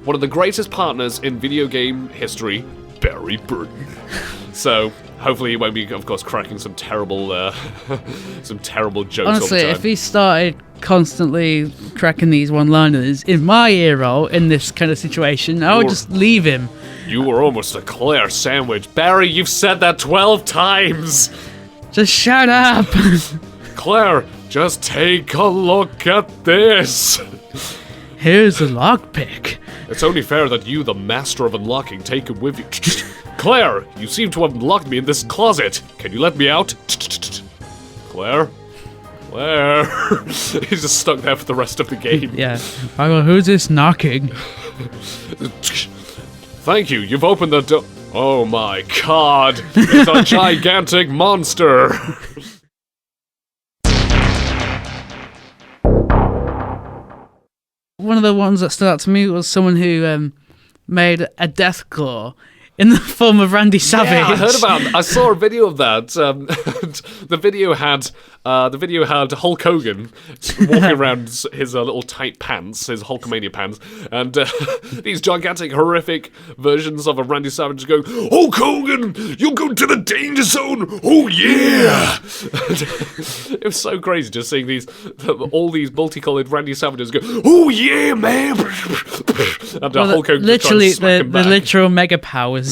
one of the greatest partners in video game history, Barry Burton. So hopefully he won't be, of course, cracking some terrible jokes Honestly, all the time. if he started constantly cracking these one-liners in my ear roll in this kind of situation, I would just leave him. You were almost a Claire sandwich. Barry, you've said that 12 times! Just shut up! Claire, just take a look at this! Here's a lockpick. It's only fair that you, the master of unlocking, take it with you. Claire, you seem to have locked me in this closet. Can you let me out? Claire? Claire? He's just stuck there for the rest of the game. Yeah. I go, who's this knocking? Thank you, you've opened the door. Oh my god, it's a gigantic monster. One of the ones that stood out to me was someone who made a Deathclaw in the form of Randy Savage. Yeah, I heard about it. I saw a video of that. The video had Hulk Hogan walking around his little tight pants, his Hulkamania pants, and these gigantic, horrific versions of a Randy Savage going, "Hulk Hogan, you'll go to the danger zone! Oh yeah!" It was so crazy just seeing all these multicolored Randy Savages go, "Oh yeah, man!" And Hulk Hogan literally just trying to smack him back. the literal mega powers.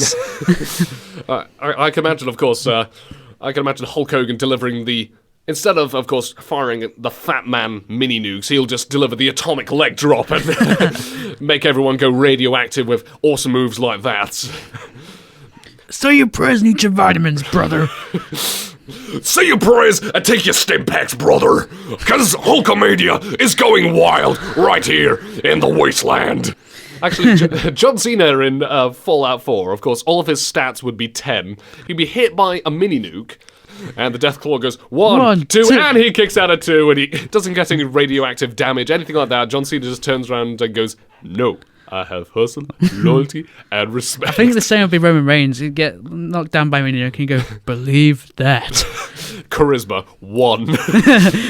I can imagine, of course, Hulk Hogan delivering instead of course, firing the Fat Man mini nukes, he'll just deliver the atomic leg drop and make everyone go radioactive with awesome moves like that. Say your prayers and eat your vitamins, brother. Say your prayers and take your stim packs, brother, because Hulkamania is going wild right here in the wasteland. Actually, John Cena in Fallout 4, of course, all of his stats would be 10. He'd be hit by a mini nuke, and the Deathclaw goes 1, 2, and he kicks out a 2, and he doesn't get any radioactive damage, anything like that. John Cena just turns around and goes, "No, I have hustle, loyalty, and respect." I think the same would be Roman Reigns. He'd get knocked down by a mini nuke and you go, "Believe that." Charisma 1.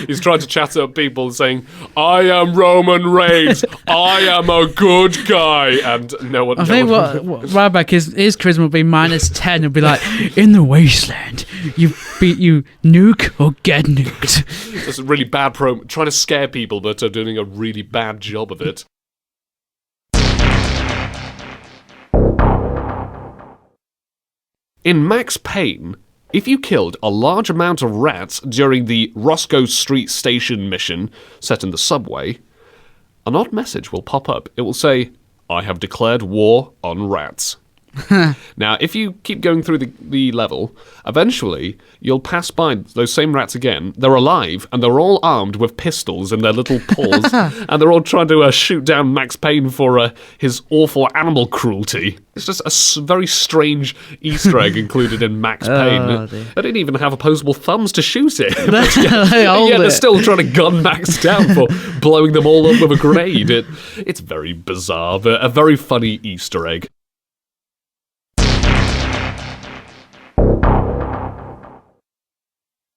He's trying to chat up people saying, "I am Roman Reigns. I am a good guy," and no one. I think what Ryback his charisma would be -10. It'd be like, "In the wasteland, you nuke or get nuked." It's a really bad trying to scare people, but doing a really bad job of it. In Max Payne, if you killed a large amount of rats during the Roscoe Street Station mission set in the subway, an odd message will pop up. It will say, "I have declared war on rats." Now, if you keep going through the level, eventually you'll pass by those same rats again. They're alive, and they're all armed with pistols in their little paws, and they're all trying to shoot down Max Payne for his awful animal cruelty. It's just a very strange Easter egg included in Max Payne. Dear. They didn't even have opposable thumbs to shoot it. Yeah, they're still trying to gun Max down for blowing them all up with a grenade. It's very bizarre, but a very funny Easter egg.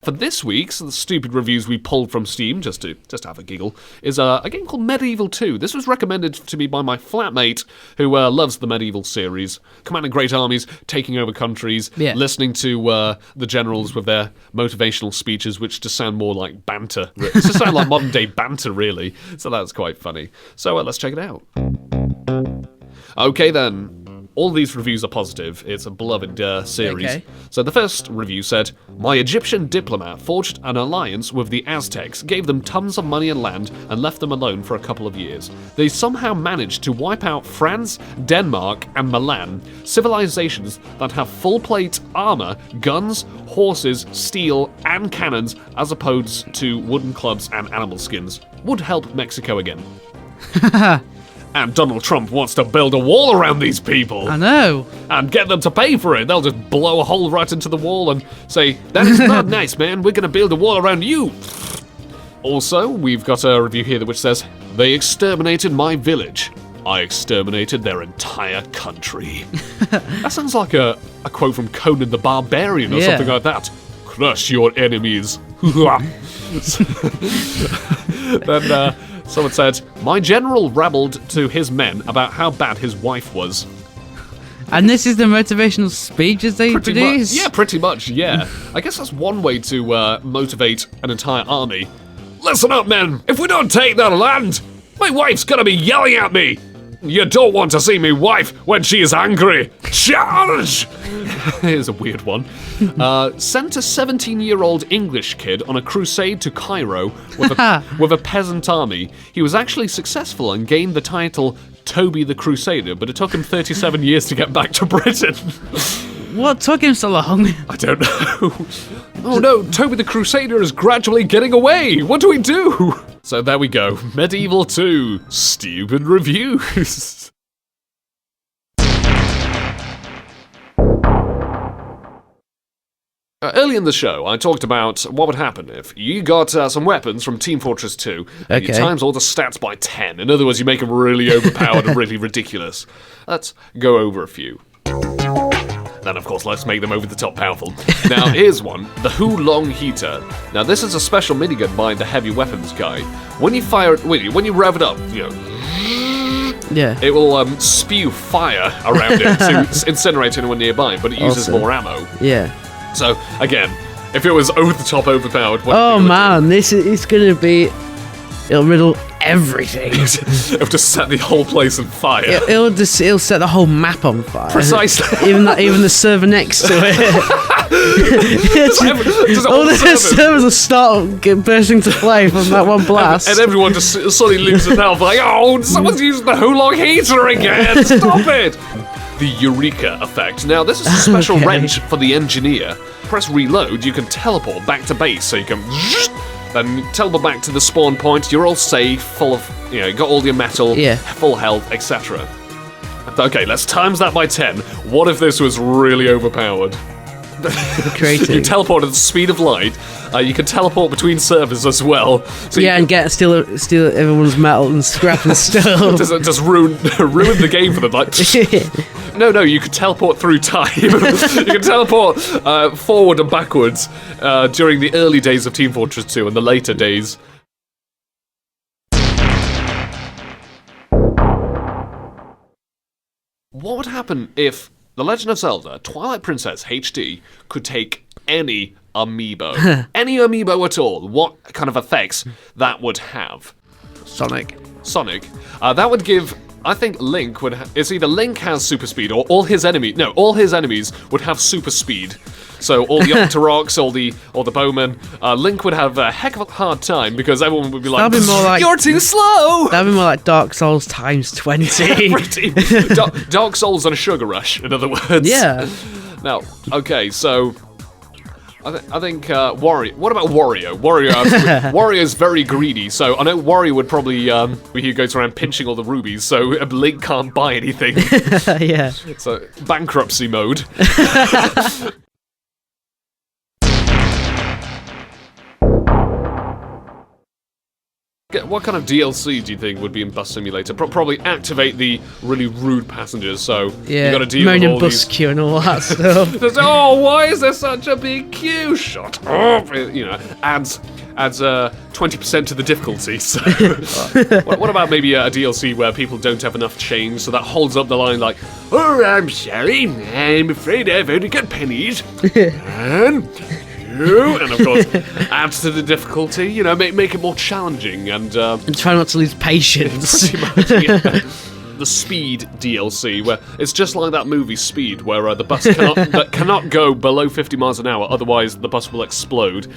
For this week's the stupid reviews we pulled from Steam, just to have a giggle, is a game called Medieval 2. This was recommended to me by my flatmate, who loves the Medieval series, commanding great armies, taking over countries, listening to the generals with their motivational speeches, which just sound more like banter. It just sound like modern-day banter, really. So that's quite funny. So let's check it out. Okay, then. All these reviews are positive. It's a beloved series. Okay. So the first review said, "My Egyptian diplomat forged an alliance with the Aztecs, gave them tons of money and land, and left them alone for a couple of years. They somehow managed to wipe out France, Denmark, and Milan, civilizations that have full-plate armor, guns, horses, steel, and cannons, as opposed to wooden clubs and animal skins. Would help Mexico again." And Donald Trump wants to build a wall around these people. I know. And get them to pay for it. They'll just blow a hole right into the wall and say, "That is not nice, man. We're going to build a wall around you." Also, we've got a review here which says, "They exterminated my village. I exterminated their entire country." That sounds like a quote from Conan the Barbarian or something like that. "Crush your enemies." Then Someone said, my general rabbled to his men about how bad his wife was. And this is the motivational speeches they produce? Yeah, pretty much, yeah. I guess that's one way to motivate an entire army. Listen up, men. If we don't take that land, my wife's gonna be yelling at me. You don't want to see me wife when she is angry. Charge! Here's a weird one. Sent a 17-year-old English kid on a crusade to Cairo with a peasant army. He was actually successful and gained the title Toby the Crusader, but it took him 37 years to get back to Britain. What took him so long? I don't know. Oh no, Toby the Crusader is gradually getting away. What do we do? So there we go. Medieval 2. Stupid reviews. Early in the show, I talked about what would happen if you got some weapons from Team Fortress 2 and you times all the stats by 10. In other words, you make them really overpowered and really ridiculous. Let's go over a few. Then, of course, let's make them over the top powerful. Now, here's one, the Hulong Heater. Now, this is a special minigun by the heavy weapons guy. When you fire it, when you rev it up, it will spew fire around it to incinerate anyone nearby, but it uses more ammo. Yeah. So, again, if it was over the top overpowered, oh man, this is gonna be. It'll riddle everything. It'll just set the whole place on fire. It'll set the whole map on fire. Precisely. even the server next to it. All the servers will start bursting to flame from that one blast. And everyone just suddenly loses health. Like, oh, someone's using the Hulong Heater again. Stop it. The Eureka effect. Now, this is a special wrench for the engineer. Press reload, you can teleport back to base, so you can then teleport back to the spawn point. You're all safe, full of, you got all your metal, full health, etc. Okay, let's times that by 10. What if this was really overpowered? You teleport at the speed of light. You can teleport between servers as well. So and steal everyone's metal and scrap and stuff. Just ruin the game for them. Like, no, you can teleport through time. You can teleport forward and backwards during the early days of Team Fortress 2 and the later days. What would happen if The Legend of Zelda Twilight Princess HD could take any Amiibo? Any Amiibo at all? What kind of effects that would have? Sonic. That would give... I think Link would... It's either Link has super speed or all his enemies... No, all his enemies would have super speed. So all the Octoroks, all the bowmen, Link would have a heck of a hard time because everyone would be like, you're too slow! That'd be more like Dark Souls times 20. Dark Souls on a sugar rush, in other words. Yeah. Now, okay, so... I think Wario... What about Wario? Wario's very greedy, so I know Wario would probably... he goes around pinching all the rubies, so Link can't buy anything. Yeah. So, bankruptcy mode. What kind of DLC do you think would be in Bus Simulator? Probably activate the really rude passengers, so you gotta deal with all bus queue and all that stuff. Why is there such a big queue? Shut up! Adds 20% to the difficulty. So, what about maybe a DLC where people don't have enough change, so that holds up the line like, oh, I'm sorry, I'm afraid I've only got pennies. And of course, adds to the difficulty, make it more challenging and try not to lose patience. Pretty much, yeah. The Speed DLC, where it's just like that movie Speed, where the bus cannot go below 50 miles an hour, otherwise the bus will explode.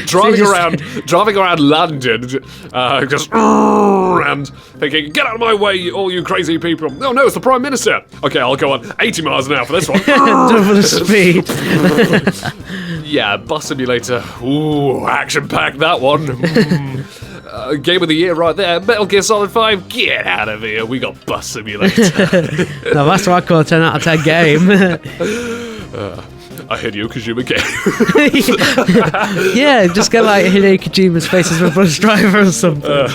driving around London, just and thinking, get out of my way, all you crazy people. Oh no, it's the Prime Minister. Okay, I'll go on 80 miles an hour for this one. Double the speed. Yeah, Bus Simulator. Ooh, action-packed, that one. Game of the year right there. Metal Gear Solid 5, get out of here. We got Bus Simulator. No, that's what I call a 10 out of 10 game. a Hideo Kojima game. Yeah, just get like Hideo Kojima's face as a bus driver or something.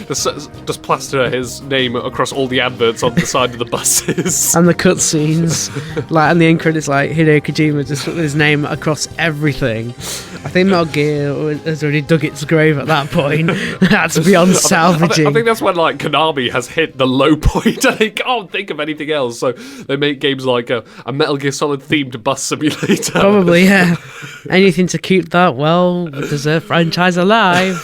Just plaster his name across all the adverts on the side of the buses. And the cutscenes, like, and the end credits, like Hideo Kojima just put his name across everything. I think Metal Gear has already dug its grave at that point. That's beyond salvaging. I think that's when like Konami has hit the low point and they can't think of anything else, so they make games like a Metal Gear Solid themed bus simulator. Probably, yeah. Anything to keep that well-deserved franchise alive.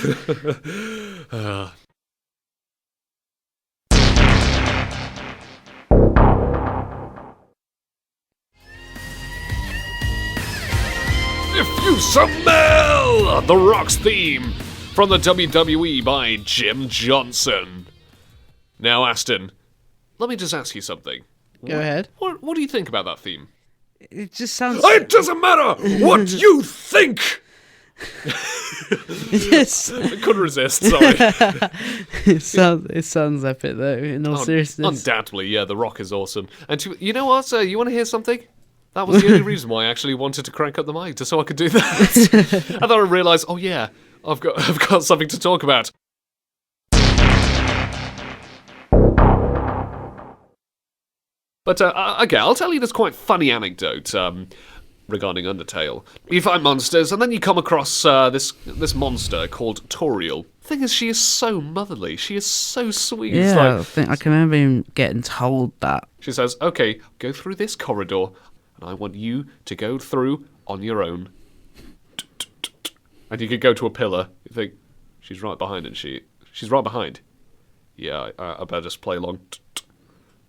If you smell the Rock's theme from the WWE by Jim Johnson. Now, Aston, let me just ask you something. Go ahead. What do you think about that theme? It just sounds... It doesn't matter what you think! Yes. I couldn't resist, sorry. It sounds epic, though, in all seriousness. Undoubtedly, yeah, The Rock is awesome. And you know what? You want to hear something? That was the only reason why I actually wanted to crank up the mic, just so I could do that. And then I realised, oh yeah, I've got something to talk about. But okay, I'll tell you this quite funny anecdote regarding Undertale. You fight monsters, and then you come across this monster called Toriel. The thing is, she is so motherly. She is so sweet. Yeah, I can remember him getting told that. She says, okay, go through this corridor, and I want you to go through on your own. And you could go to a pillar. You think, she's right behind, isn't she? She's right behind. Yeah, I better just play along.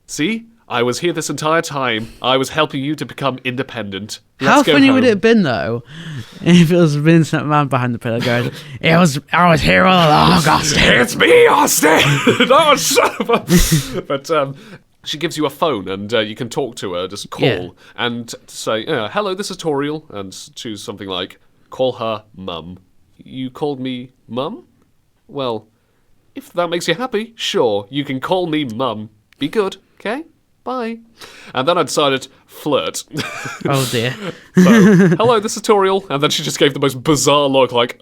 See? I was here this entire time. I was helping you to become independent. How funny would it have been, though, if it was Vincent Man behind the pillar going, I was here all along, Austin. It's me, Austin! Oh, shut up! But she gives you a phone, and you can talk to her, just call, and say, hello, this is Toriel, and choose something like, call her Mum. You called me Mum? Well, if that makes you happy, sure, you can call me Mum. Be good, okay? Bye. And then I decided, flirt. Oh dear. So, hello, this is Toriel. And then she just gave the most bizarre look, like,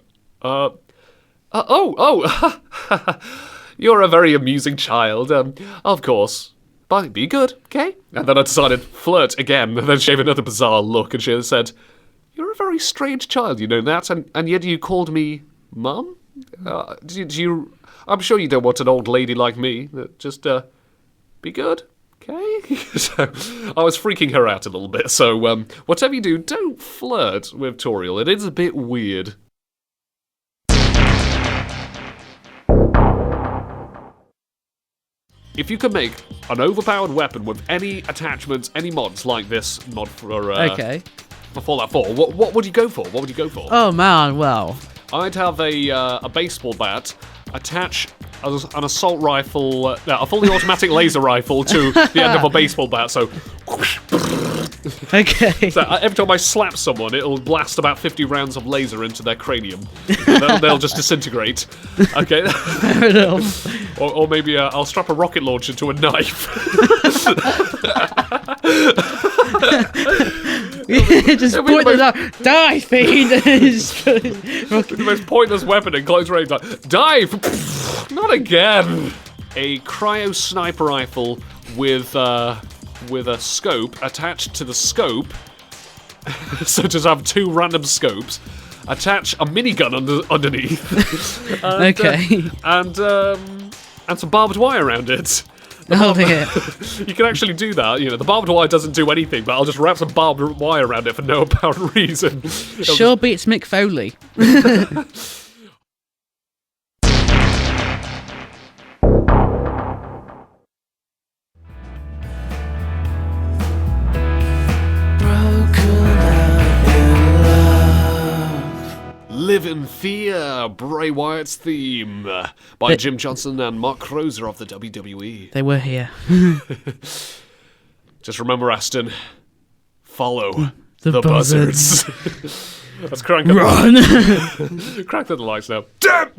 you're a very amusing child. Of course. Bye, be good, okay? And then I decided, flirt again. And then she gave another bizarre look, and she said, you're a very strange child, you know that? And yet you called me Mum? Do you... I'm sure you don't want an old lady like me. Just, be good. Okay, so I was freaking her out a little bit, so whatever you do, don't flirt with Toriel. It is a bit weird. If you could make an overpowered weapon with any attachments, any mods like this mod for Fallout 4, what would you go for? What would you go for? Oh man, well, I'd have a baseball bat, attach an assault rifle, a fully automatic laser rifle to the end of a baseball bat, so... Okay. So every time I slap someone, it'll blast about 50 rounds of laser into their cranium. They'll just disintegrate. Okay. Fair enough. Or maybe I'll strap a rocket launcher to a knife. Just point it out. Die, fiend! The most pointless weapon in close range. Like, dive! Not again! A cryo sniper rifle with a scope attached to the scope. So just have two random scopes. Attach a minigun underneath. And, and some barbed wire around it. Oh, yeah. You can actually do that. You know, the barbed wire doesn't do anything, but I'll just wrap some barbed wire around it for no apparent reason. Sure beats Mick Foley. Live in Fear, Bray Wyatt's theme, by Jim Johnson and Mark Crozer of the WWE. They were here. Just remember, Aston, follow the buzzards. Let's crank up. Run! Crank the lights now. Damn!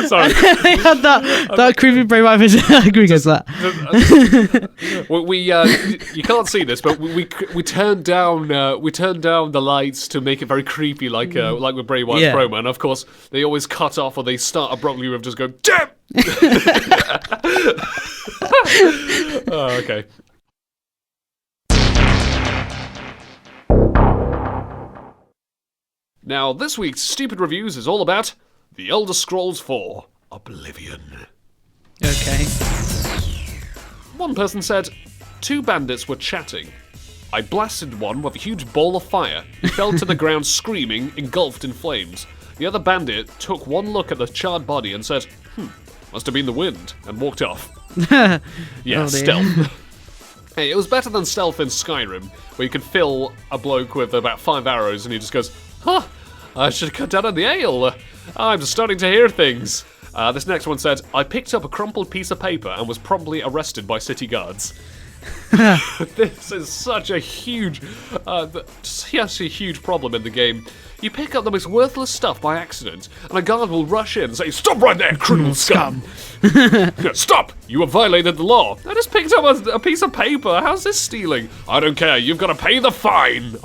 Sorry. They had that creepy Bray Wyatt vision. I agree against that. You can't see this, but we turned down the lights to make it very creepy, like with Bray Wyatt's promo. And of course, they always cut off or they start abruptly with just going damn. Oh, okay. Now, this week's Stupid Reviews is all about The Elder Scrolls 4 Oblivion. Okay. One person said, 2 bandits were chatting. I blasted one with a huge ball of fire. He fell to the ground screaming, engulfed in flames. The other bandit took one look at the charred body and said, must have been the wind, and walked off. Yeah, stealth. Hey, it was better than stealth in Skyrim, where you could fill a bloke with about 5 arrows and he just goes, I should have cut down on the ale. I'm starting to hear things. This next one said, I picked up a crumpled piece of paper and was promptly arrested by city guards. This is such a huge problem in the game. You pick up the most worthless stuff by accident, and a guard will rush in and say, stop right there, criminal scum! Stop! You have violated the law. I just picked up a piece of paper. How's this stealing? I don't care. You've got to pay the fine.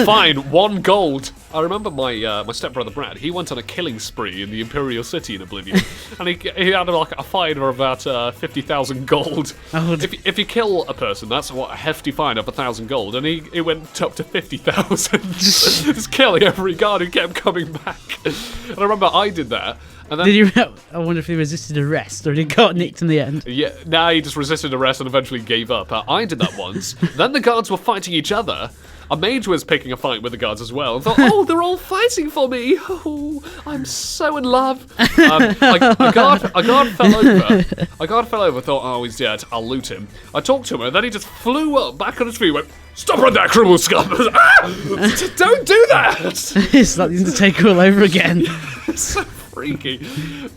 Fine, 1 gold. I remember my stepbrother Brad. He went on a killing spree in the Imperial City in Oblivion, and he had like a fine of about 50,000 gold. If you kill a person, that's what, a hefty fine of 1,000 gold, and he went up to 50,000. Just killing every guard who kept coming back. And I remember I did that. And then, I wonder if he resisted arrest or he got nicked in the end. Yeah, he just resisted arrest and eventually gave up. I did that once. Then the guards were fighting each other. A mage was picking a fight with the guards as well. And thought, oh, they're all fighting for me. Oh, I'm so in love. A guard fell over. A guard fell over, thought, oh, he's dead. I'll loot him. I talked to him, and then he just flew up back on his feet and went, stop right there, criminal scum. Don't do that. It's like the Undertaker all over again. It's so freaky.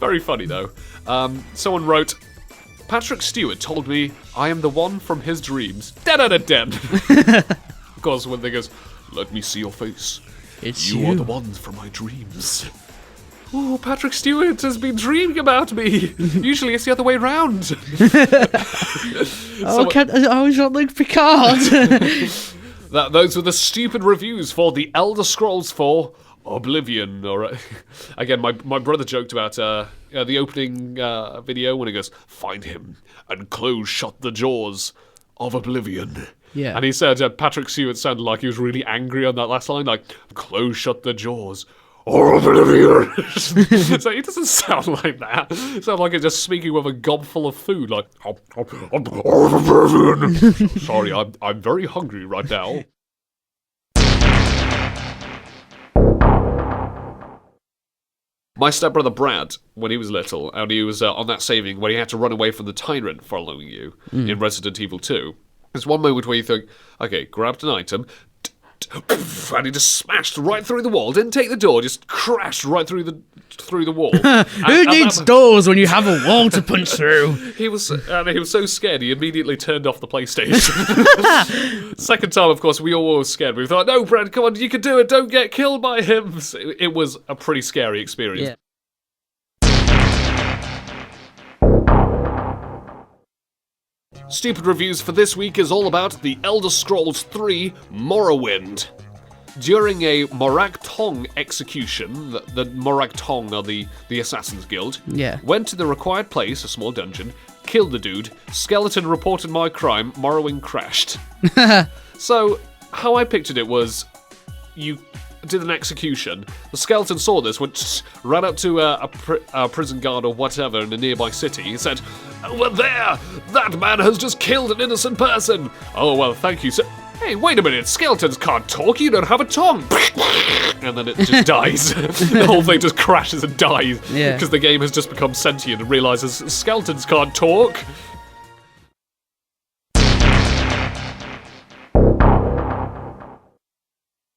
Very funny, though. Someone wrote, Patrick Stewart told me I am the one from his dreams. Da-da-da-da. Of course, when they goes, let me see your face. You are the one from my dreams. Oh, Patrick Stewart has been dreaming about me. Usually it's the other way round. I always want Luke Picard. Those were the stupid reviews for The Elder Scrolls 4 Oblivion. Again, my brother joked about the opening video when he goes, find him and close shut the jaws of Oblivion. Yeah. And he said Patrick Stewart sounded like he was really angry on that last line, like, close shut the jaws of Oblivion. So he doesn't sound like that. It sounds like he's just speaking with a gob full of food, like, Oblivion. Sorry, I'm very hungry right now. My stepbrother Brad, when he was little, and he was on that saving where he had to run away from the Tyrant following you in Resident Evil 2, there's one moment where you think, okay, grabbed an item, and he just smashed right through the wall, didn't take the door, just crashed right through the wall. Who needs doors when you have a wall to punch through? He was so scared, he immediately turned off the PlayStation. Second time, of course, we all were scared. We thought, no, Brad, come on, you can do it, don't get killed by him. It was a pretty scary experience. Yeah. Stupid Reviews for this week is all about The Elder Scrolls 3 Morrowind. During a Morag Tong execution, the Morag Tong are the Assassin's Guild, went to the required place, a small dungeon, killed the dude, skeleton reported my crime, Morrowind crashed. So, how I pictured it was, you did an execution, the skeleton saw this, ran up to a prison guard or whatever in a nearby city, he said, over there, that man has just killed an innocent person. Oh, well, thank you, sir. Hey, wait a minute, skeletons can't talk, you don't have a tongue. And then it just dies. The whole thing just crashes and dies. Because the game has just become sentient and realises skeletons can't talk.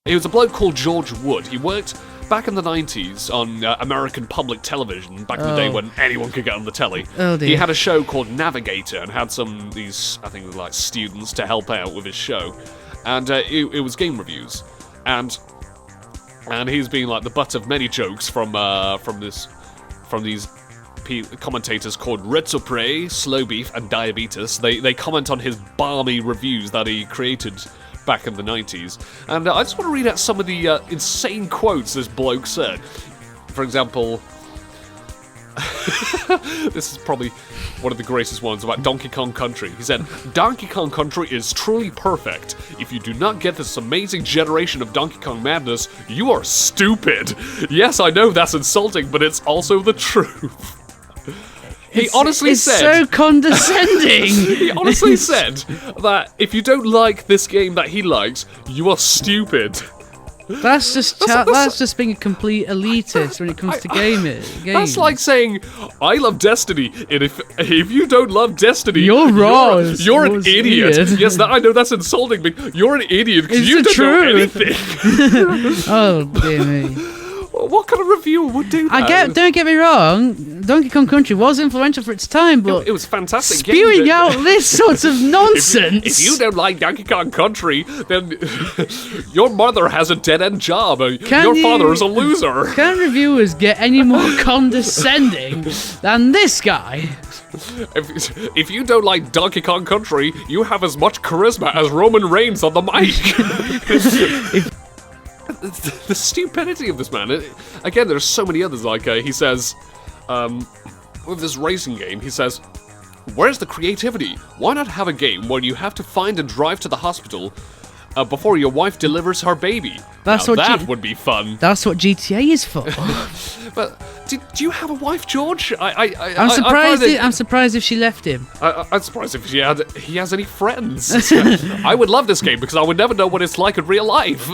He was a bloke called George Wood. He worked back in the 90s on American public television, back in the day when anyone could get on the telly. Oh, dear. He had a show called NAVIGATR and had these, I think, like students to help out with his show. and it was game reviews, and he's been like the butt of many jokes from these commentators called Bray, Slow Beef, and Diabetes. They comment on his balmy reviews that he created back in the 90s. And I just want to read out some of the insane quotes this bloke said. For example, this is probably one of the greatest ones about Donkey Kong Country. He said, Donkey Kong Country is truly perfect. If you do not get this amazing generation of Donkey Kong madness, you are stupid. Yes, I know that's insulting, but it's also the truth. He honestly said... It's so condescending! He honestly said that if you don't like this game that he likes, you are stupid. That's just being a complete elitist when it comes to games. That's like saying, I love Destiny, and if you don't love Destiny, you're wrong. You're an idiot. Yes, I know that's insulting, but you're an idiot because you don't know anything. Oh, dear me. What kind of reviewer would do that? Don't get me wrong, Donkey Kong Country was influential for its time, but it was fantastic. Spewing out this sort of nonsense. If you don't like Donkey Kong Country, then your mother has a dead-end job. Your father is a loser. Can reviewers get any more condescending than this guy? If you don't like Donkey Kong Country, you have as much charisma as Roman Reigns on the mic. The stupidity of this man. Again, there's so many others. Like he says, with this racing game, he says, "Where's the creativity? Why not have a game where you have to find and drive to the hospital before your wife delivers her baby? That would be fun." That's what GTA is for. But do you have a wife, George? I'm surprised. I'm surprised if she left him. I'm surprised if he has any friends. I would love this game because I would never know what it's like in real life.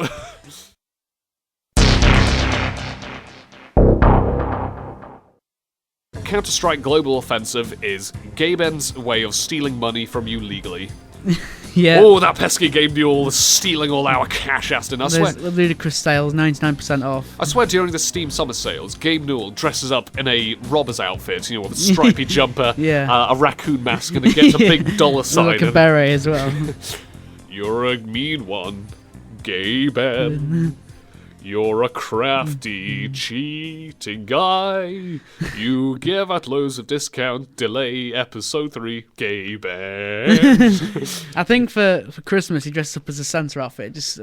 Counter-Strike Global Offensive is Gaben's way of stealing money from you legally. Yeah. Oh, that pesky Game Mule is stealing all our cash, Aston. I swear. There's ludicrous sales, 99% off. I swear during the Steam summer sales, Game Newell dresses up in a robber's outfit, with a stripy jumper, a raccoon mask, and gets a big dollar sign. Like a beret as well. You're a mean one, Gaben. You're a crafty, cheating guy. You give out loads of discount. Delay episode 3, Gaben. I think for Christmas he dresses up as a Santa outfit. Just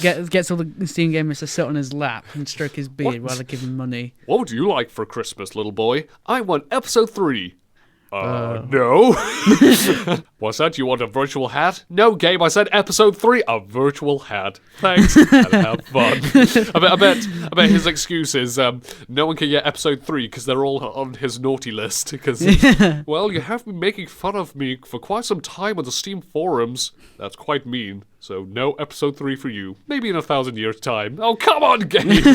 gets all the Steam gamers to sit on his lap and stroke his beard while they give him money. What would you like for Christmas, little boy? I want episode 3. No. What's that? You want a virtual hat? No, Gabe, I said episode 3, a virtual hat. Thanks, and have fun. I bet his excuse is no one can get episode 3 because they're all on his naughty list. Because, well, you have been making fun of me for quite some time on the Steam forums. That's quite mean. So no episode 3 for you. Maybe in 1,000 years' time. Oh, come on, Gabe!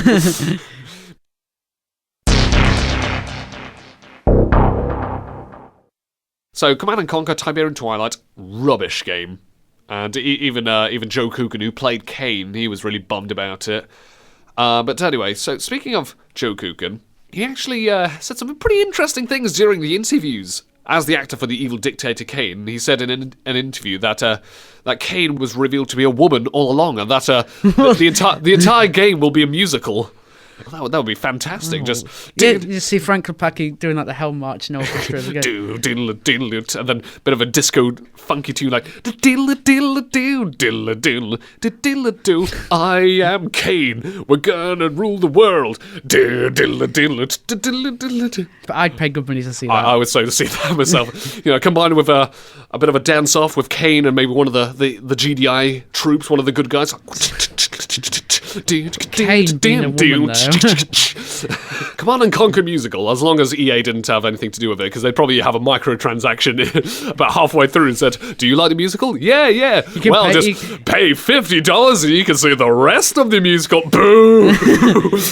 So, Command & Conquer, Tiberian Twilight, rubbish game. And even Joe Coogan, who played Kane, he was really bummed about it. But anyway, so speaking of Joe Coogan, he actually said some pretty interesting things during the interviews. As the actor for the evil dictator Kane, he said in an interview that Kane was revealed to be a woman all along, and that the entire game will be a musical. That would be fantastic. You see Frank Kopacki doing like the Hell March in orchestra again. And then a bit of a disco funky tune like diddle-a-diddle-a-doo, I am Kane. We're gonna rule the world. But I'd pay good money to see that. I would say to see that myself. Combined with a bit of a dance off with Kane and maybe one of the GDI troops, one of the good guys. Kane being a woman, though. Command & Conquer musical, as long as EA didn't have anything to do with it, because they'd probably have a microtransaction about halfway through and said, do you like the musical? Yeah. Well, just pay $50 and you can see the rest of the musical. Boo!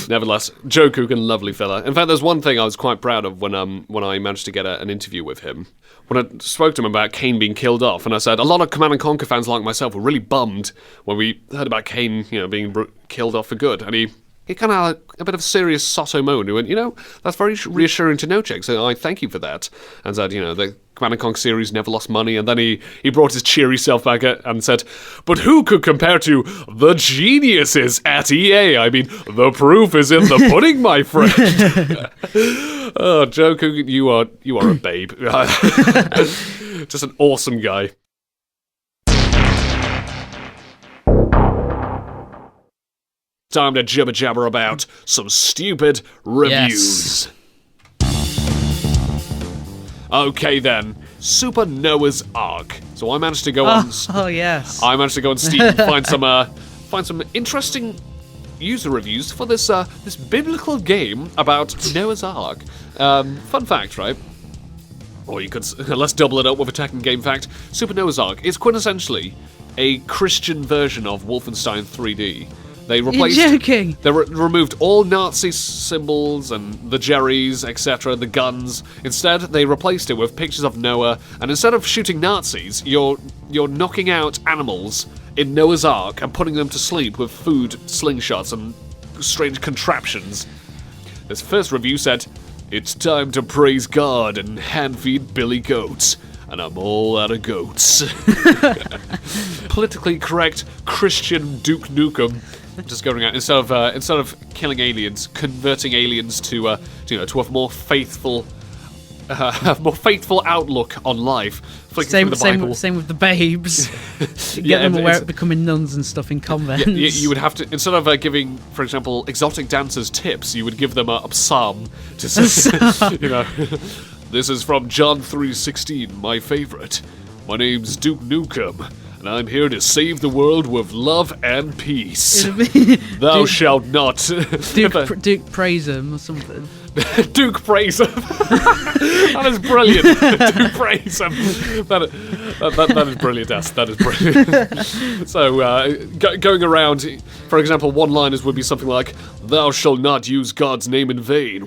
Nevertheless, Joe Coogan, lovely fella. In fact, there's one thing I was quite proud of when I managed to get an interview with him. When I spoke to him about Kane being killed off, and I said, a lot of Command & Conquer fans like myself were really bummed when we heard about Kane, being killed off for good. And he he kind of had a bit of a serious Sotto moment. He went, that's very reassuring to know, Jake. So I thank you for that. And said, the Command & Conquer series never lost money. And then he brought his cheery self back and said, but who could compare to the geniuses at EA? I mean, the proof is in the pudding, my friend. Oh, Joe Coogan, you are a babe. Just an awesome guy. Time to jibber jabber about some stupid reviews. Yes. Okay then, Super Noah's Ark. So I managed to go on. Oh yes. I managed to go on Steam and find some interesting user reviews for this biblical game about Noah's Ark. Fun fact, right? Or you could let's double it up with a Tekken game fact. Super Noah's Ark is quintessentially a Christian version of Wolfenstein 3D. They replaced. You're joking. They removed all Nazi symbols and the Jerrys, etc., the guns. Instead, they replaced it with pictures of Noah. And instead of shooting Nazis, you're knocking out animals in Noah's Ark and putting them to sleep with food, slingshots, and strange contraptions. This first review said, "It's time to praise God and hand feed Billy goats. And I'm all out of goats." Politically correct Christian Duke Nukem. Just going out instead of killing aliens, converting aliens to a more faithful outlook on life. Same with the babes. Get them aware of becoming nuns and stuff in convents. Yeah, you would have to, instead of giving, for example, exotic dancers tips, you would give them a psalm to say, this is from John 3:16, my favorite. My name's Duke Nukem, and I'm here to save the world with love and peace. Thou shalt not. Duke praise him or something. Duke praise him. That is brilliant. Duke praise him. That is brilliant, Ass. That is brilliant. So, going around, for example, one-liners would be something like, "Thou shalt not use God's name in vain."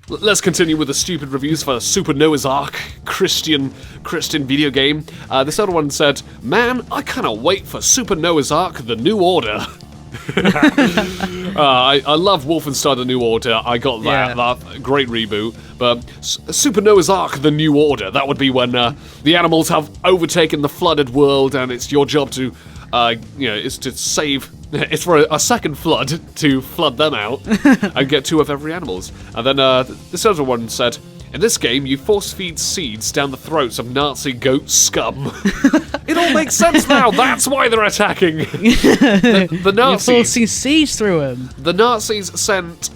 Let's continue with the stupid reviews for Super Noah's Ark, Christian video game. This other one said, "Man, I cannot wait for Super Noah's Ark: The New Order." I love Wolfenstein: The New Order. I got that. Yeah. That great reboot. But Super Noah's Ark: The New Order. That would be when the animals have overtaken the flooded world, and it's your job to, is to save. It's for a second flood to flood them out and get two of every animals. And then this other one said, "In this game, you force-feed seeds down the throats of Nazi goat scum." It all makes sense now. That's why they're attacking. The Nazis. You're forcing seeds through them. The Nazis sent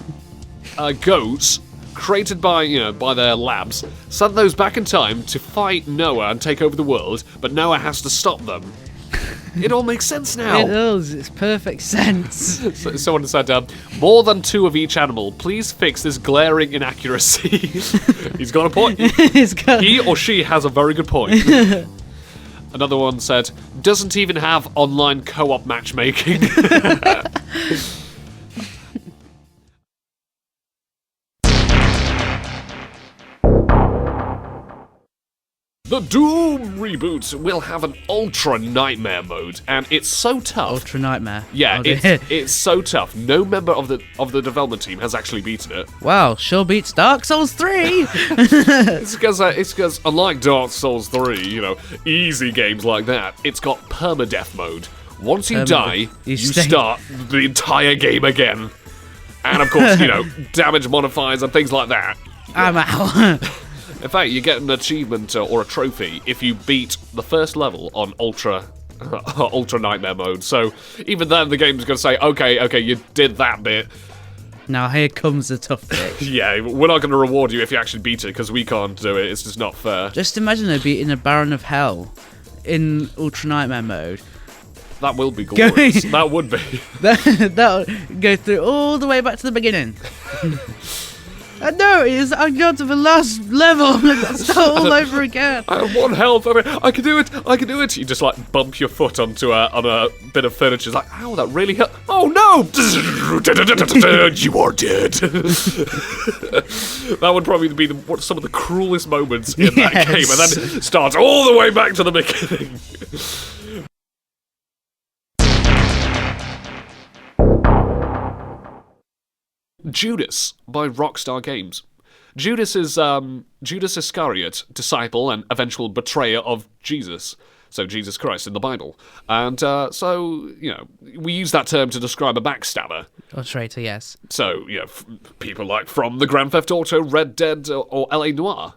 goats created by their labs. Sent those back in time to fight Noah and take over the world, but Noah has to stop them. It all makes sense now. It does. It's perfect sense. Someone said, "More than two of each animal. Please fix this glaring inaccuracy." He's got a point. He or she has a very good point. Another one said, "Doesn't even have online co-op matchmaking." The Doom reboot will have an Ultra Nightmare mode, and it's so tough. Ultra Nightmare. Yeah, it's so tough. No member of the development team has actually beaten it. Wow, sure beats Dark Souls 3. It's because unlike Dark Souls 3, easy games like that, it's got permadeath mode. Once you die, you start the entire game again. And of course, damage modifiers and things like that. I'm out. In fact, you get an achievement or a trophy if you beat the first level on Ultra Nightmare mode. So even then, the game's going to say, okay, you did that bit. Now here comes the tough bit. Yeah, we're not going to reward you if you actually beat it, because we can't do it. It's just not fair. Just imagine they're beating a Baron of Hell in Ultra Nightmare mode. That will be glorious. That would be. That'll go through all the way back to the beginning. I know it is. I got to the last level. I'm going to start all over again. I have one health. I can do it. You just bump your foot onto a bit of furniture. It's like, ow, that really hurt. Oh no! You are dead. That would probably be some of the cruelest moments in that game, and then it starts all the way back to the beginning. Judas by Rockstar Games. Judas is Judas Iscariot, disciple and eventual betrayer of Jesus. So Jesus Christ in the Bible. And so, we use that term to describe a backstabber. Or traitor, yes. So, people like from the Grand Theft Auto, Red Dead, or LA Noire.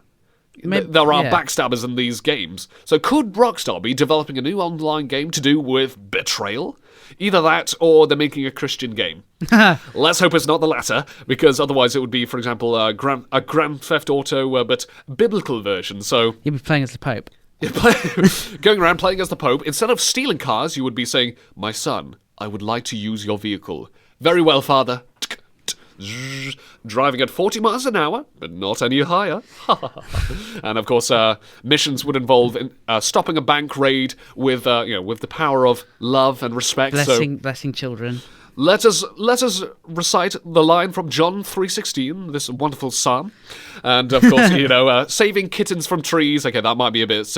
There are backstabbers in these games. So could Rockstar be developing a new online game to do with betrayal? Either that, or they're making a Christian game. Let's hope it's not the latter, because otherwise it would be, for example, a Grand Theft Auto, but biblical version. So you'd be playing as the Pope. Going around playing as the Pope, instead of stealing cars, you would be saying, "My son, I would like to use your vehicle." "Very well, father." Driving at 40 miles an hour, but not any higher. And of course, missions would involve stopping a bank raid with the power of love and respect. Blessing children. Let us recite the line from John 3:16, this wonderful psalm, and of course, saving kittens from trees. Okay, that might be a bit.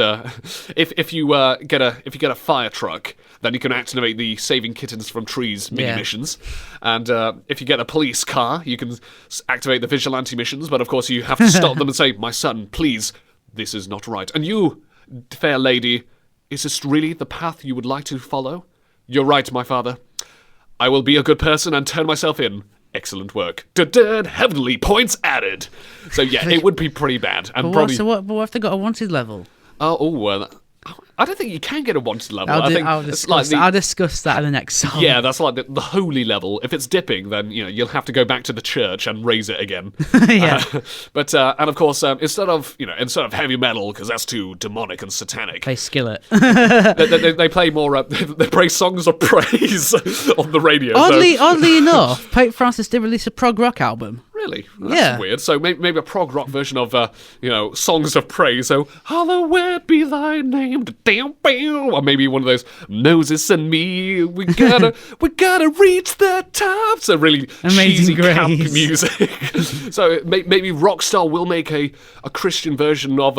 If you get a fire truck, then you can activate the saving kittens from trees mini missions, and if you get a police car, you can activate the vigilante missions. But of course, you have to stop them and say, "My son, please, this is not right." And you, fair lady, is this really the path you would like to follow? "You're right, my father. I will be a good person and turn myself in." Excellent work. Heavenly points added. So yeah, it would be pretty bad. And but what if they got a wanted level? I don't think you can get a wanted level. I'll discuss that in the next song. Yeah, that's like the holy level. If it's dipping, then you'll have to go back to the church and raise it again. Yeah. And of course, instead of heavy metal, because that's too demonic and satanic, play Skillet. they play more. They play songs of praise on the radio. Oddly enough, Pope Francis did release a prog rock album. Really? That's weird. So maybe a prog rock version of songs of praise. So hallowed be thy name. Or maybe one of those Moses and me. We gotta reach the top. So really Amazing cheesy camp Grace. music. So maybe Rockstar will make a Christian version of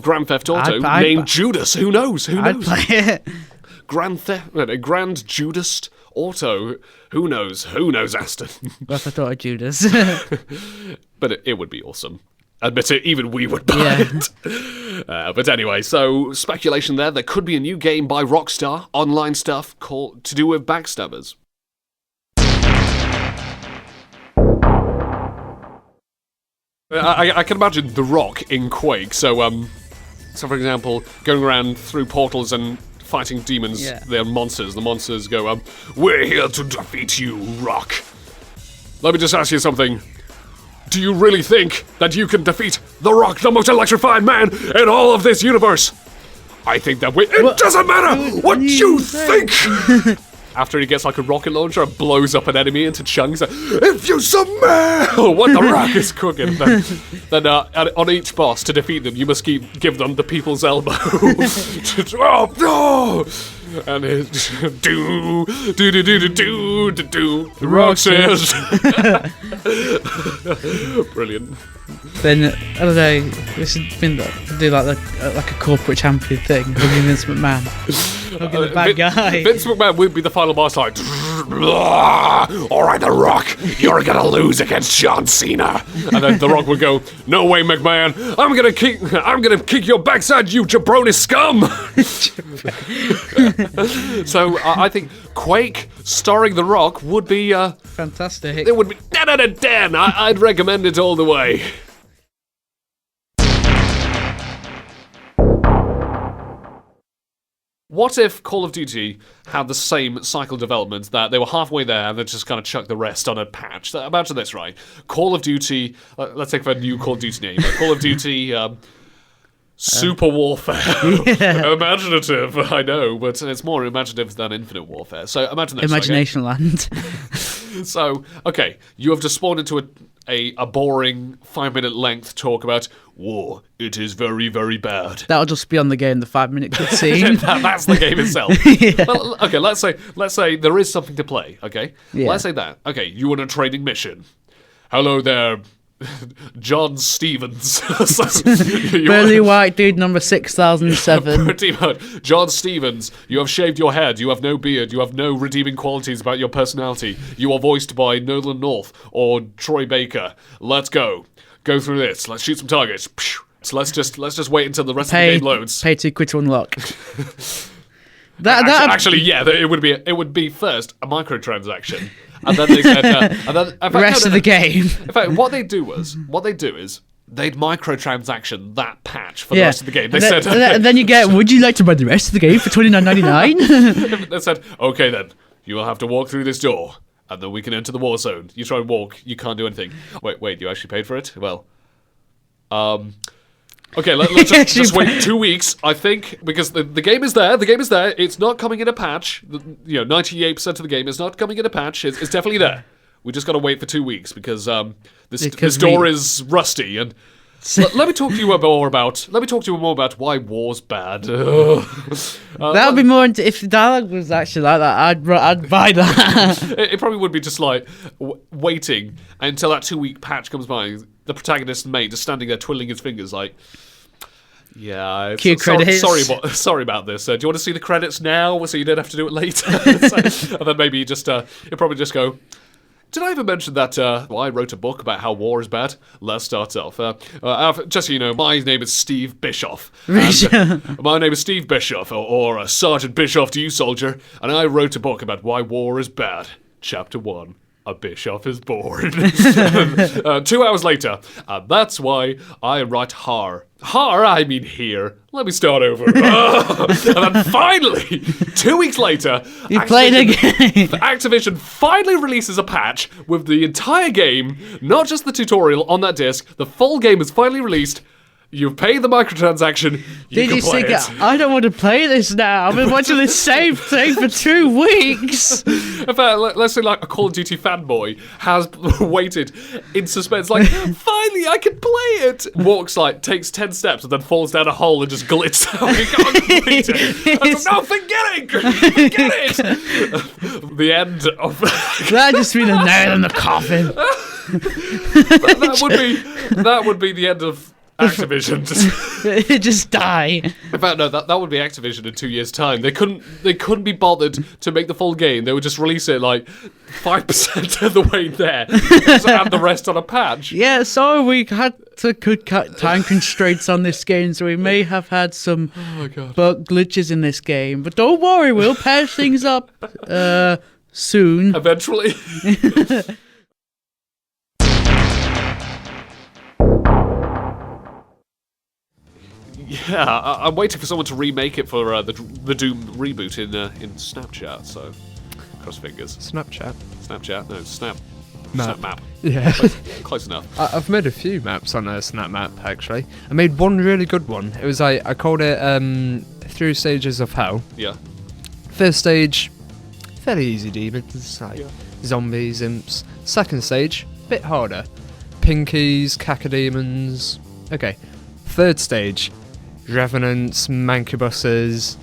Grand Theft Auto named Judas. Who knows? I'd play it. Grand Judas Auto. Who knows? Who knows, Aston? What if I thought of Judas? But it would be awesome. Admit it, even we would buy it. But anyway, so speculation there could be a new game by Rockstar, online stuff to do with backstabbers. I can imagine The Rock in Quake. So for example, going around through portals and fighting demons, they're monsters. The monsters go, "We're here to defeat you, Rock. Let me just ask you something. Do you really think that you can defeat The Rock, the most electrifying man in all of this universe? I think that it doesn't matter what you think!" After he gets like a rocket launcher and blows up an enemy into chunks, "If you smell what The Rock is cooking," then on each boss, to defeat them, you must give them the people's elbow. "Oh, no!" And it's do. The Rock says. Brilliant. Then I don't know. This has been do like a corporate champion thing. Hugging Vince McMahon, hugging the bad guy. Vince McMahon would be the final boss. Like, "All right, The Rock, you're gonna lose against John Cena." And then The Rock would go, "No way, McMahon. I'm gonna kick your backside, you jabroni scum." So I think Quake starring The Rock would be fantastic. It would be 10 out of 10. I'd recommend it all the way. What if Call of Duty had the same cycle development, that they were halfway there and they just kind of chucked the rest on a patch? Imagine this, right? Call of Duty, let's take a new Call of Duty name. Call of Duty Super Warfare. Imaginative, I know, but it's more imaginative than Infinite Warfare. So imagine this. Imagination Land. So, okay, you have just spawned into a boring 5-minute length talk about war. It is very, very bad. That'll just be on the game, the 5-minute cutscene. That's the game itself. Well, okay, let's say there is something to play, okay? Yeah. Let's say that. Okay, you on a training mission. "Hello there, John Stevens. Burly white dude number 6007. Pretty much. John Stevens, you have shaved your head, you have no beard, you have no redeeming qualities about your personality. You are voiced by Nolan North or Troy Baker. Let's go. Go through this. Let's shoot some targets. So let's just wait until the rest of the game loads. Pay to quit to unlock. Actually, yeah, it would be first a microtransaction. And then they said, the rest of the game. In fact, what they do is they'd microtransaction that patch for the rest of the game. They said, and then you get, would you like to buy the rest of the game for $29.99? They said, okay then, you will have to walk through this door, and then we can enter the war zone. You try and walk, you can't do anything. Wait, you actually paid for it? Well, okay, let's just wait 2 weeks, I think, because the game is there. The game is there. It's not coming in a patch. 98% of the game is not coming in a patch. It's definitely there. We just got to wait for 2 weeks because this door is rusty. And let me talk to you more about. Let me talk to you more about why war's bad. That would be more. If the dialogue was actually like that, I'd buy that. It probably would be just like waiting until that 2 week patch comes by. The protagonist mate just standing there twiddling his fingers like, yeah, cue credits. Sorry about this. Do you want to see the credits now so you don't have to do it later? And then maybe you'll probably just go, did I ever mention that I wrote a book about how war is bad? Let's start off. Just so you know, my name is Steve Bischoff. My name is Steve Bischoff, or Sergeant Bischoff to you, soldier. And I wrote a book about why war is bad. Chapter 1. A Bischoff is born. 2 hours later, that's why I write har. Har, I mean here. Let me start over. And then finally, 2 weeks later, you played again. Activision finally releases a patch with the entire game, not just the tutorial on that disc. The full game is finally released. You've paid the microtransaction. Did you think I don't want to play this now? I've been watching this same thing for 2 weeks. In fact, let's say like a Call of Duty fanboy has waited in suspense, like, finally I can play it. Walks takes 10 steps and then falls down a hole and just glitches out. You can't complete it. No, forget it. The end of that just been a nail in the coffin. that would be the end of Activision. Just die. In fact, no, that would be Activision in 2 years' time. They couldn't be bothered to make the full game. They would just release it 5% of the way there, and add the rest on a patch. Yeah, so we had to cut time constraints on this game, so we may have had some bug glitches in this game. But don't worry, we'll patch things up soon. Eventually. Yeah, I'm waiting for someone to remake it for the Doom reboot in Snapchat, so cross fingers. Snapchat? No, SnapMap. Yeah. Close enough. I've made a few maps on SnapMap, actually. I made one really good one. It was I called it Through Stages of Hell. Yeah. First stage, fairly easy demons, zombies, imps. Second stage, bit harder. Pinkies, cacodemons. Okay. Third stage, revenants, mancubuses,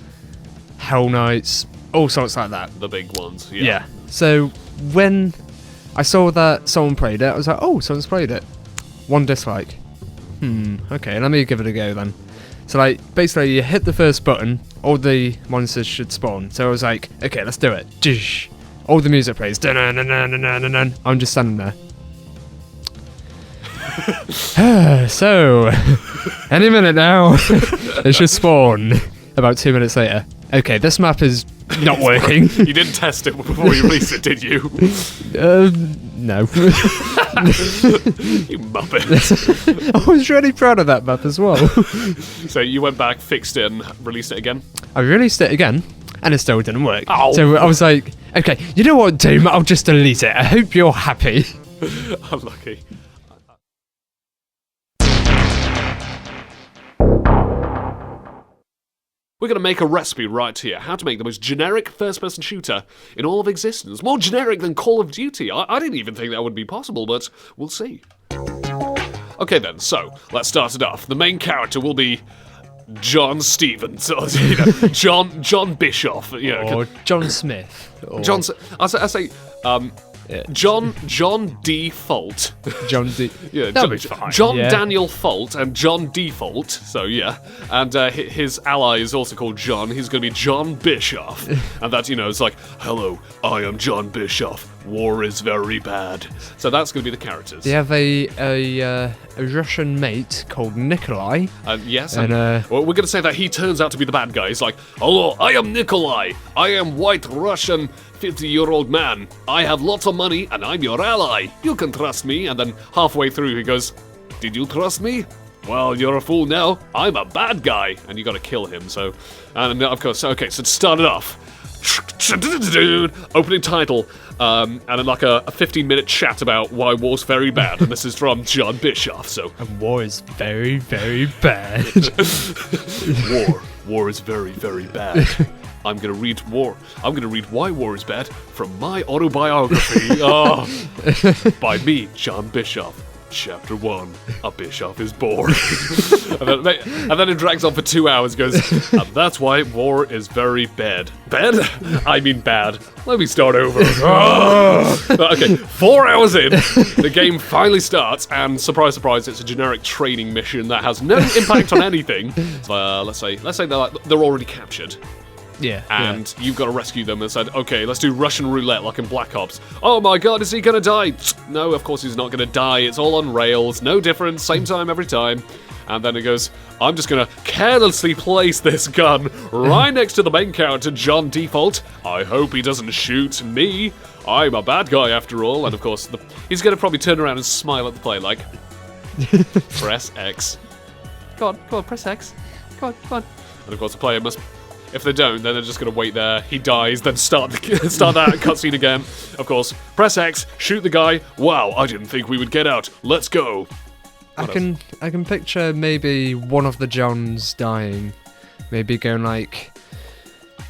hell knights, all sorts like that. The big ones, yeah. So when I saw that someone played it, I was like, oh, someone's played it. One dislike. Okay, let me give it a go then. So basically you hit the first button, all the monsters should spawn. So I was like, okay, let's do it. All the music plays. I'm just standing there. So, any minute now, it should spawn. About 2 minutes later. Okay, this map is not working. You didn't test it before you released it, did you? No. You muppet. I was really proud of that map as well. So you went back, fixed it, and released it again? I released it again, and it still didn't work. Oh. So I was like, okay, you know what, Doom? I'll just delete it. I hope you're happy. Unlucky. We're going to make a recipe right here. How to make the most generic first-person shooter in all of existence. More generic than Call of Duty. I didn't even think that would be possible, but we'll see. Okay then, so let's start it off. The main character will be John Stevens, or John Bischoff, or John Smith, or John. I say John D. Fault. John D. Yeah, That'll be fine. John Yeah. Daniel Fault and John Default. So yeah, and his ally is also called John. He's going to be John Bischoff, and that it's like, hello, I am John Bischoff. War is very bad. So that's going to be the characters. They have a Russian mate called Nikolai. Yes, and well, we're going to say that he turns out to be the bad guy. He's like, hello, I am Nikolai. I am white Russian 50-year-old man. I have lots of money and I'm your ally. You can trust me. And then halfway through he goes, did you trust me? Well, you're a fool now. I'm a bad guy. And you got to kill him. So, and of course, okay, so to start it off, opening title, and then like a 15-minute chat about why war's very bad, and this is from John Bischoff. So, And war is very, very bad. war is very, very bad. I'm gonna read why war is bad from my autobiography. By me, John Bischoff. Chapter 1, a Bischoff is born. and then it drags on for 2 hours, goes, and that's why war is very bad. Bad? I mean bad. Let me start over. Okay, 4 hours in, the game finally starts, and surprise, surprise, it's a generic training mission that has no impact on anything. Let's say they're already captured. Yeah. And you've got to rescue them and said, okay, let's do Russian roulette like in Black Ops. Oh my god, is he gonna die? No, of course he's not gonna die. It's all on rails. No difference. Same time every time. And then it goes, I'm just gonna carelessly place this gun right next to the main character, John Default. I hope he doesn't shoot me. I'm a bad guy after all. And of course, he's gonna probably turn around and smile at the play like, press X. Come on, press X. Come on. And of course the player must... If they don't, then they're just going to wait there. He dies, then start that cutscene again. Of course, press X, shoot the guy. Wow, I didn't think we would get out. Let's go. I can picture maybe one of the Johns dying. Maybe going like,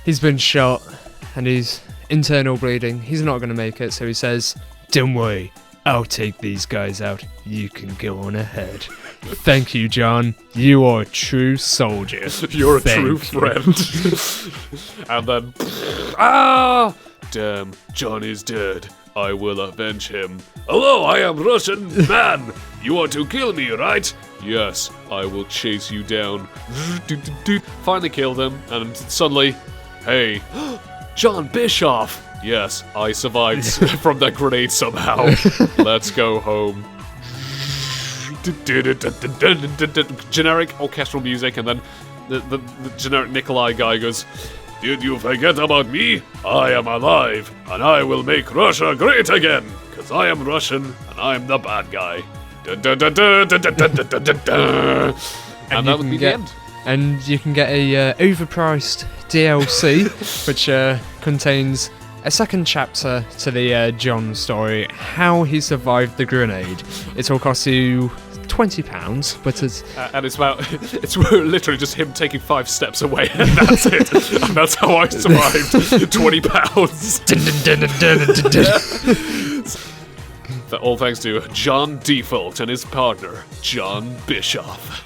he's been shot and he's internal bleeding. He's not going to make it, so he says, don't worry, I'll take these guys out. You can go on ahead. Thank you, John. You are a true soldier. You're a true friend. And then, damn, John is dead. I will avenge him. Hello, I am Russian man. You want to kill me, right? Yes, I will chase you down. Finally killed him, and suddenly, hey, John Bischoff. Yes, I survived from that grenade somehow. Let's go home. Generic orchestral music, and then the generic Nikolai guy goes, did you forget about me? I am alive, and I will make Russia great again, because I am Russian, and I'm the bad guy. And that would be the end. And you can get a overpriced DLC, which contains a second chapter to the John story, how he survived the grenade. It will cost you £20, but it's and it's literally just him taking 5 steps away, and that's it. And that's how I survived. £20. All thanks to John Default and his partner, John Bischoff.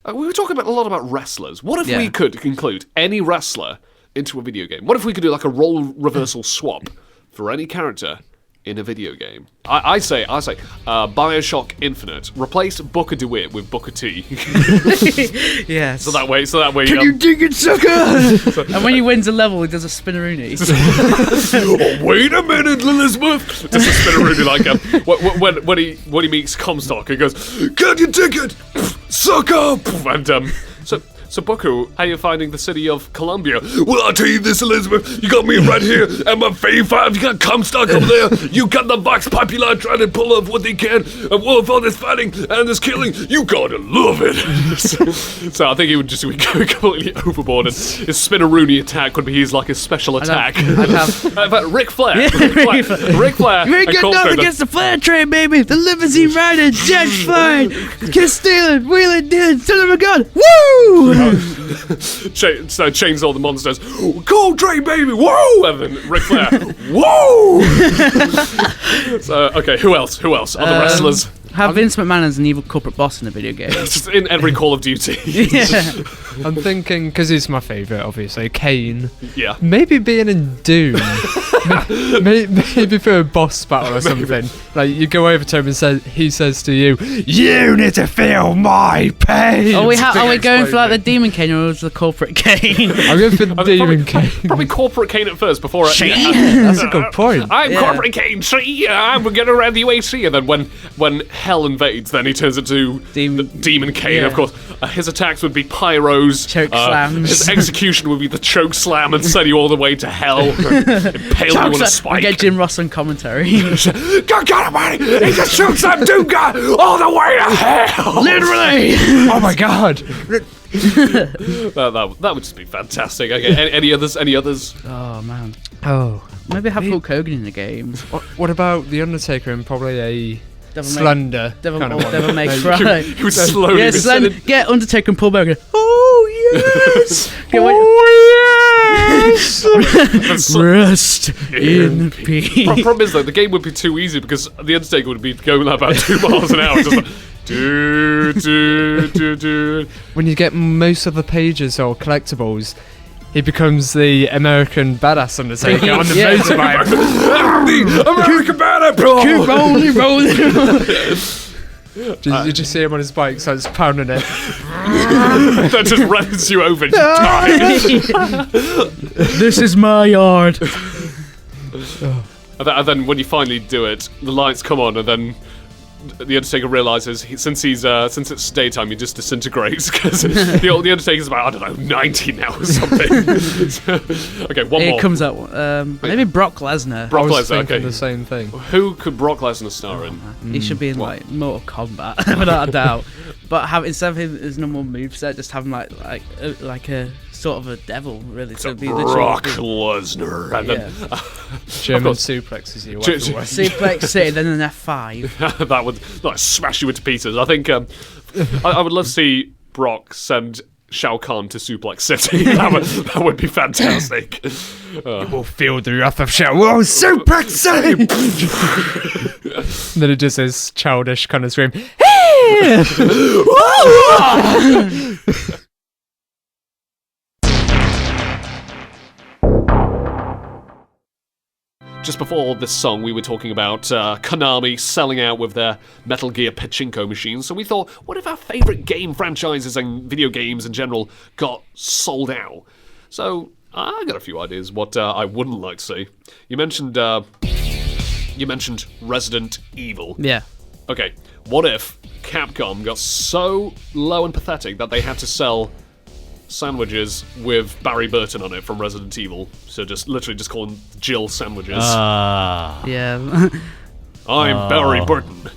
We were talking a lot about wrestlers. What if we could include any wrestler into a video game? What if we could do like a role reversal swap for any character in a video game? I say, Bioshock Infinite. Replace Booker DeWitt with Booker T. Yes. So that way. Can you dig it, sucker? And when he wins a level, he does a spinneroonie. Oh, wait a minute, Elizabeth. Just a spinneroonie like when he meets Comstock, he goes, "Can you dig it, sucker?" And So Booker, how are you finding the city of Columbia? Well, I'll tell you this, Elizabeth. You got me right here at my Fave 5. You got Comstock over there. You got the Vox Populi trying to pull off what they can. And with all this fighting and this killing, you gotta love it. So I think he would just be completely overboard, and his spinneroonie attack would be his special attack. I'd have Ric Flair. Yeah, Ric Flair. You ain't got nothing against the Flair train, baby. The limousine riding, jet flying, kiss stealing, wheeling, dealing, son of a gun. Woo! So chainsaw the monsters. Cold train, baby. Whoa! And then Ric Flair. Whoa! So okay, who else? Other wrestlers. Have Vince McMahon as an evil corporate boss in a video game. Just in every Call of Duty. Yeah. I'm thinking, because he's my favourite, obviously, Kane. Yeah. Maybe being in Doom. maybe for a boss battle or something. Like, you go over to him and he says to you, "You need to feel my pain." Are we going for like the Demon Kane or the corporate Kane? I'm going for the Demon Kane. Probably corporate Kane at first before. That's a good point. I'm corporate Kane. I'm gonna run the UAC, and then when hell invades, then he turns into Demon Kane. Yeah. Of course, his attacks would be pyros, choke slams. His execution would be the choke slam and send you all the way to hell, impale you on a spike. I get Jim Ross on commentary. God Almighty! He just shoots that Doom guy all the way to hell. Literally. Oh my god. That would just be fantastic. Okay, any others? Oh man. Oh. Maybe have Hulk Hogan in the game. What about the Undertaker and probably a Devil slender Devil, kind of one? Devil May Cry. He would slowly Yeah, be slender. Get Undertaker and Paul Bearer. Oh yes. yes. Rest in peace. Problem is though, the game would be too easy because the Undertaker would be going like about 2 miles an hour, just like do. When you get most of the pages or collectibles, he becomes the American badass Undertaker on the motorbike. The American Banner, bro. Keep rolling. You just see him on his bike, so it's pounding it. That just runs you over. And you die. This is my yard. And then when you finally do it, the lights come on, and then the Undertaker realizes since it's daytime, he just disintegrates because the Undertaker's about, I don't know, 90 now or something. Okay, one more. It comes out. Maybe Brock Lesnar. Brock I was Lesnar. thinking Okay. the same thing. Who could Brock Lesnar star in? He should be in like Mortal Kombat, without a doubt. But instead of his normal moveset, just have him like a sort of a devil, really. So be Brock Lesnar. And then, German suplexes you. suplex City, then an F5. that would smash you into pieces. I think I would love to see Brock send Shao Kahn to Suplex City. that would be fantastic. You will feel the wrath of Shao. Whoa, Suplex City! Then it just says childish kind of scream. Just before this song, we were talking about Konami selling out with their Metal Gear Pachinko machines, so we thought, what if our favourite game franchises and video games in general got sold out? So, I got a few ideas what I wouldn't like to see. You mentioned Resident Evil. Yeah. Okay, what if Capcom got so low and pathetic that they had to sell sandwiches with Barry Burton on it from Resident Evil? So literally just call them Jill sandwiches. Yeah. I'm Barry Burton.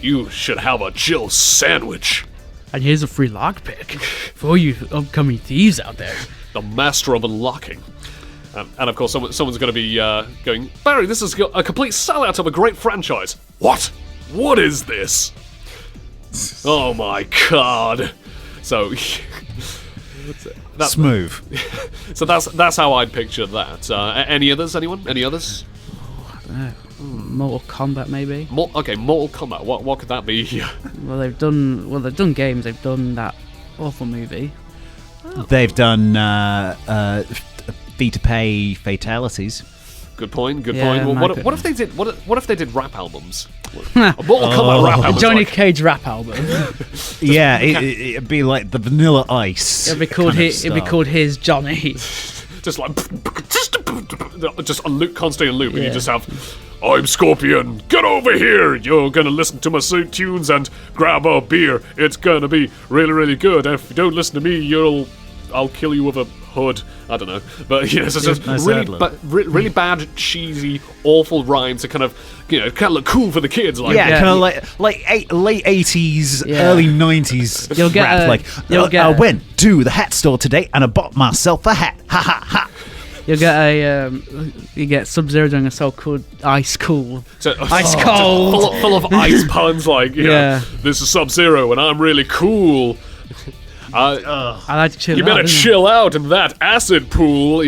You should have a Jill sandwich. And here's a free lockpick for you upcoming thieves out there. The master of unlocking. And of course, someone's going to be going, Barry, this is a complete sellout of a great franchise. What? What is this? Oh my god. So... Smooth. So that's how I'd picture that. Any others? Anyone? Any others? Mortal Kombat, maybe. Okay, Mortal Kombat. What could that be? Well, they've done games. They've done that awful movie. They've done fee to pay fatalities. Good point. Good Yeah, point. Michael. What if they did? What if they did rap albums? Mortal Kombat rap A albums. Johnny Cage rap album. Yeah, it'd be like the Vanilla Ice. It'd be called his Johnny. Just like just on loop, constantly on loop, and you just have, I'm Scorpion, get over here, you're gonna listen to my tunes and grab a beer, it's gonna be really, really good, if you don't listen to me, I'll kill you with a hood, I don't know, but it's just really bad, cheesy, awful rhymes that kind of look cool for the kids, like kind of like late 80s, early 90s You'll get rap, I went to the hat store today and I bought myself a hat, ha ha ha. You get Sub-Zero doing a song called Ice Cool. Ice Cold! Full of ice puns, like, this is Sub-Zero and I'm really cool. I like to chill out. You better chill out in that acid pool,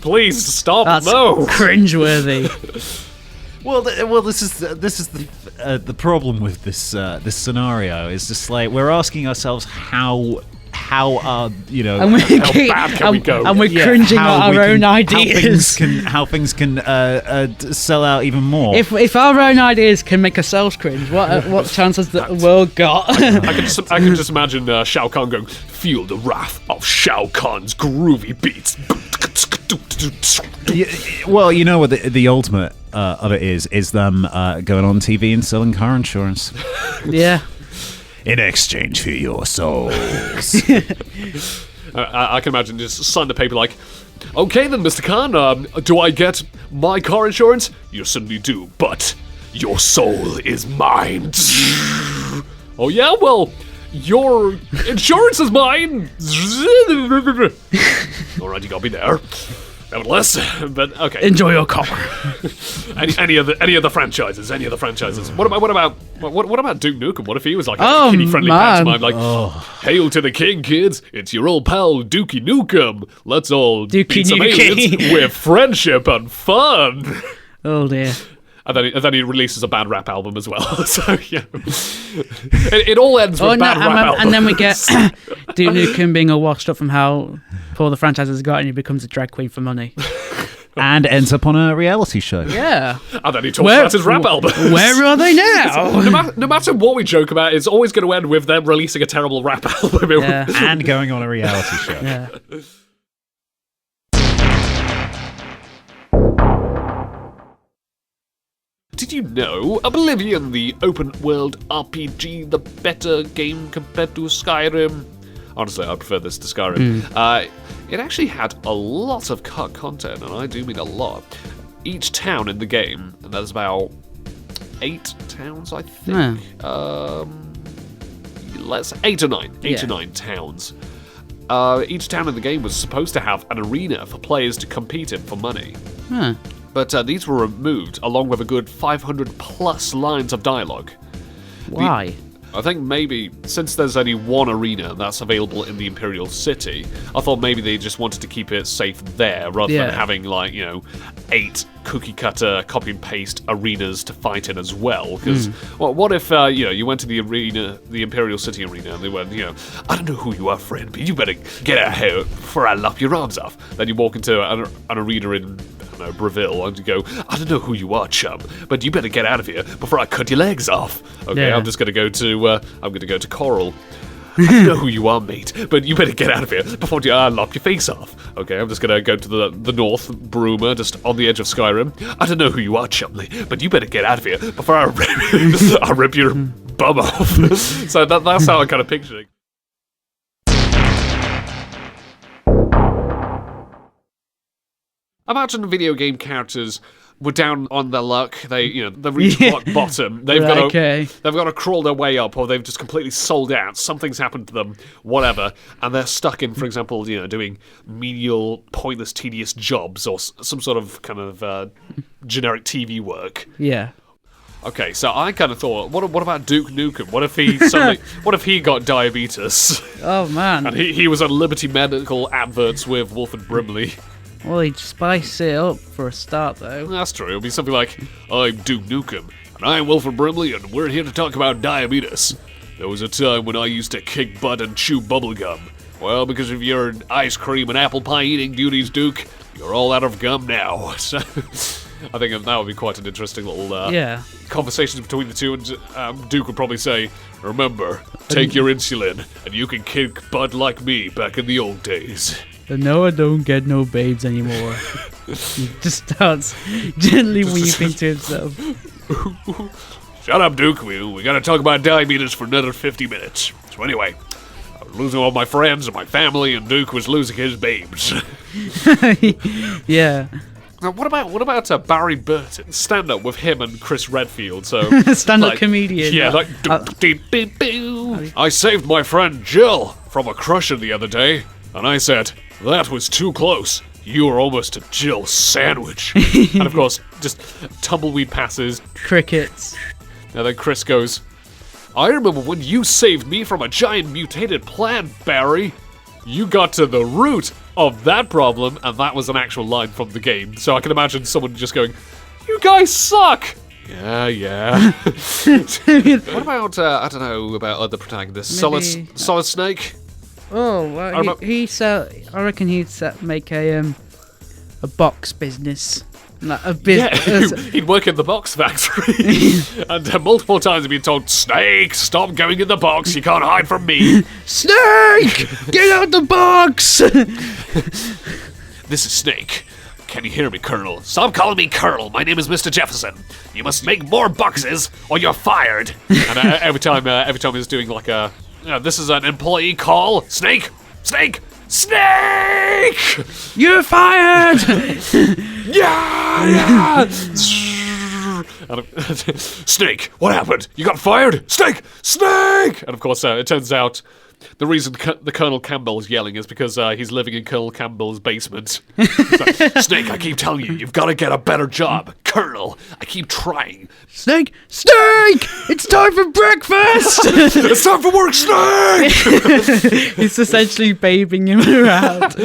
please stop. That's no, cringeworthy. Well, this is the problem with this scenario. Is just like we're asking ourselves how and we're, how bad can we go? And we're cringing at our own ideas. How things can sell out even more. If our own ideas can make ourselves cringe, what chance has the world got? I can just imagine Shao Kahn going, "Feel the wrath of Shao Kahn's groovy beats." Well, you know what the ultimate of it is them going on TV and selling car insurance. Yeah. In exchange for your souls. I can imagine just sign the paper like, "Okay then, Mr. Khan, do I get my car insurance? You certainly do, but your soul is mine." "Oh yeah, well, your insurance is mine." Alright, you got me there. Nevertheless, but okay. Enjoy your car. Any other franchises? Any other franchises? What about Duke Nukem? What if he was like a Oh, kiddie-friendly man. pantomime? Like, "Hail to the king, kids! It's your old pal Dookie Nukem. Let's all Dookie beat some Nukem." aliens with friendship and fun." Oh dear. And then he releases a bad rap album as well. So yeah, it all ends with bad rap album. And then we get Duke Nukem being all washed up from how poor the franchise has got, and he becomes a drag queen for money. And ends up on a reality show. Yeah. And then he talks about his rap album. Where are they now? No matter what we joke about, it's always going to end with them releasing a terrible rap album. Yeah. And going on a reality show. Yeah. Did you know Oblivion, the open-world RPG, the better game compared to Skyrim? Honestly, I prefer this to Skyrim. It actually had a lot of cut content, and I do mean a lot. Each town in the game, and there's about 8 towns, I think. Let's 8 or 9. 8 or 9 towns. Each town in the game was supposed to have an arena for players to compete in for money. Huh. But these were removed, along with a good 500 plus lines of dialogue. Why? I think maybe, since there's only one arena that's available in the Imperial City, I thought maybe they just wanted to keep it safe there, rather than having, 8 cookie-cutter, copy-and-paste arenas to fight in as well. Because, what if, you went to the arena, the Imperial City arena, and they went, "I don't know who you are, friend, but you better get out here before I lop your arms off." Then you walk into an arena in, Breville, and you go, "I don't know who you are, chum, but you better get out of here before I cut your legs off." Okay, Yeah. I'm just gonna go to Coral. "I don't know who you are, mate, but you better get out of here before I lop your face off." Okay, I'm just gonna go to the north, Bruma, just on the edge of Skyrim. "I don't know who you are, Chumley, but you better get out of here before I rip your bum off." So that's how I kind of picture it. Imagine video game characters were down on their luck. They reached rock bottom. They've got to crawl their way up, or they've just completely sold out. Something's happened to them, whatever, and they're stuck in, for example, doing menial, pointless, tedious jobs or some sort of kind of generic TV work. Yeah. Okay, so I kind of thought, what about Duke Nukem? What if he got diabetes? Oh man. And he was on Liberty Medical adverts with Wolford Brimley. Well, he'd spice it up for a start, though. That's true. It'll be something like, "I'm Duke Nukem, and I'm Wilford Brimley, and we're here to talk about diabetes. There was a time when I used to kick butt and chew bubblegum. Well, because of your ice cream and apple pie eating duties, Duke, you're all out of gum now." So, I think that would be quite an interesting little conversations between the two, and Duke would probably say, "Remember, take your insulin, and you can kick butt like me back in the old days." And no, I don't get no babes anymore. He just starts gently weeping to himself. "Shut up, Duke. We gotta talk about diabetes for another 50 minutes. So anyway, I was losing all my friends and my family, and Duke was losing his babes." Yeah. Now, what about Barry Burton? Stand up with him and Chris Redfield. So Stand-up comedian. Yeah, like I saved my friend Jill from a crusher the other day, and I said, "That was too close. You were almost a Jill sandwich." And of course, just tumbleweed passes. Crickets. And then Chris goes, "I remember when you saved me from a giant mutated plant, Barry. You got to the root of that problem," and that was an actual line from the game. So I can imagine someone just going, You guys suck! Yeah. What about, I don't know, about other protagonists? Maybe- Solid Snake? Oh, well, I reckon he'd make a box business. Like a business. He'd work in the box factory. And multiple times he'd been told, Snake, stop going in the box, you can't hide from me. Snake! Get out the box! This is Snake. Can you hear me, Colonel? Stop calling me Colonel. My name is Mr. Jefferson. You must make more boxes, or you're fired. And every time he's doing like a, this is an employee call. Snake, Snake, Snake! You're fired! Yeah! Snake, what happened? You got fired? Snake! Snake! And of course, it turns out the reason the Colonel Campbell is yelling is because he's living in Colonel Campbell's basement. Like, Snake, I keep telling you, you've got to get a better job. Colonel, I keep trying. Snake! Snake! It's time for breakfast! It's time for work, Snake! He's essentially babying him around.